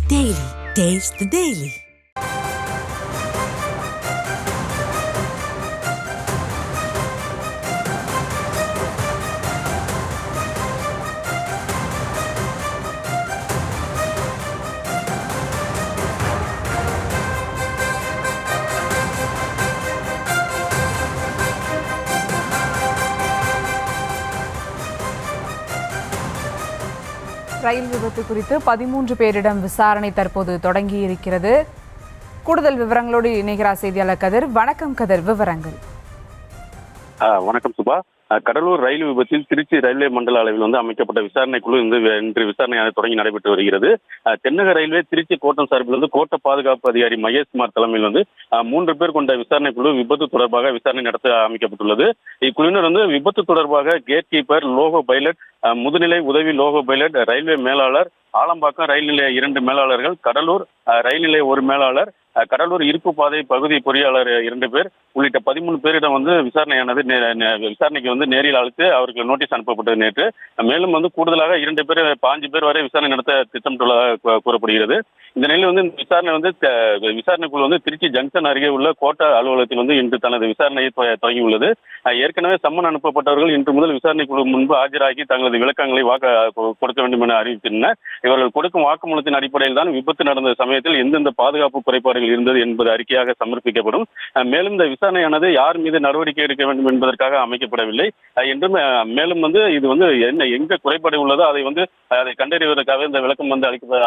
Daily. Taste the Daily. ரயில் விபத்து குறித்து 13 பேரிடம் விசாரணை தற்போது தொடங்கி இருக்கிறது. கூடுதல் விவரங்களோடு இணைகிறார் செய்தியாளர் கதிர். வணக்கம் கதிர், விவரங்கள். வணக்கம் சுபா. கடலூர் ரயில் விபத்தில் திருச்சி ரயில்வே மண்டல அளவில் அமைக்கப்பட்ட விசாரணை குழு இன்று விசாரணை தொடங்கி நடைபெற்று வருகிறது. தென்னக ரயில்வே திருச்சி கோட்டம் சார்பில் கோட்ட பாதுகாப்பு அதிகாரி மகேஷ்குமார் தலைமையில் 3 பேர் கொண்ட விசாரணை குழு விபத்து தொடர்பாக விசாரணை நடத்த அமைக்கப்பட்டுள்ளது. இக்குழுவினர் விபத்து தொடர்பாக கேட் கீப்பர், லோகோ பைலட், முதுநிலை உதவி லோகோ பைலட், ரயில்வே மேலாளர், ஆலம்பாக்கம் ரயில் நிலைய 2 மேலாளர்கள், கடலூர் ரயில் நிலைய 1 மேலாளர், கடலூர் இருப்பு பாதை பகுதி பொறியாளர் 2 பேர் உள்ளிட்ட 13 பேரிடம் விசாரணையானது விசாரணைக்கு நேரில் அழைத்து அவருக்கு நோட்டீஸ் அனுப்பப்பட்டது நேற்று. மேலும் கூடுதலாக 2 பேர் 5 பேர் வரை விசாரணை நடத்த திட்டமிட்டுள்ளதாக கூறப்படுகிறது. இந்த நிலையில் விசாரணை குழு திருச்சி ஜங்ஷன் அருகே உள்ள கோட்ட அலுவலகத்தில் இன்று தனது விசாரணையை தொடங்கியுள்ளது. ஏற்கனவே சம்மன் அனுப்பப்பட்டவர்கள் இன்று முதல் விசாரணை குழு முன்பு ஆஜராகி தங்களது விளக்கங்களை கொடுக்க வேண்டும் என அறிவித்தனர். இவர்கள் கொடுக்கும் வாக்குமூலத்தின் அடிப்படையில் தான் விபத்து நடந்த சமயத்தில் எந்தெந்த பாதுகாப்பு குறைபாடுகள் இருந்தது என்பது அறிக்கையாக சமர்ப்பிக்கப்படும். மேலும் இந்த விசாரணையானது யார் மீது நடவடிக்கை எடுக்க வேண்டும் என்பதற்காக அமைக்கப்படவில்லை என்றும், மேலும் இது என்ன எங்க குறைபாடு உள்ளதோ அதை கண்டறிவதற்காக இந்த விளக்கம்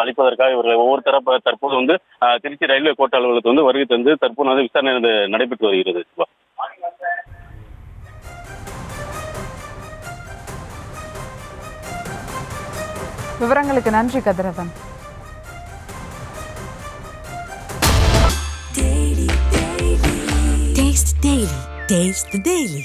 அளிப்பதற்காக இவர்கள் ஒவ்வொரு தற்போது திருச்சி ரயில்வே கோட்ட அலுவலகத்தில் வருகை தந்து தற்போது விசாரணை நடைபெற்று வருகிறது. விவரங்களுக்கு நன்றி கதிரவன். Taste the Daily.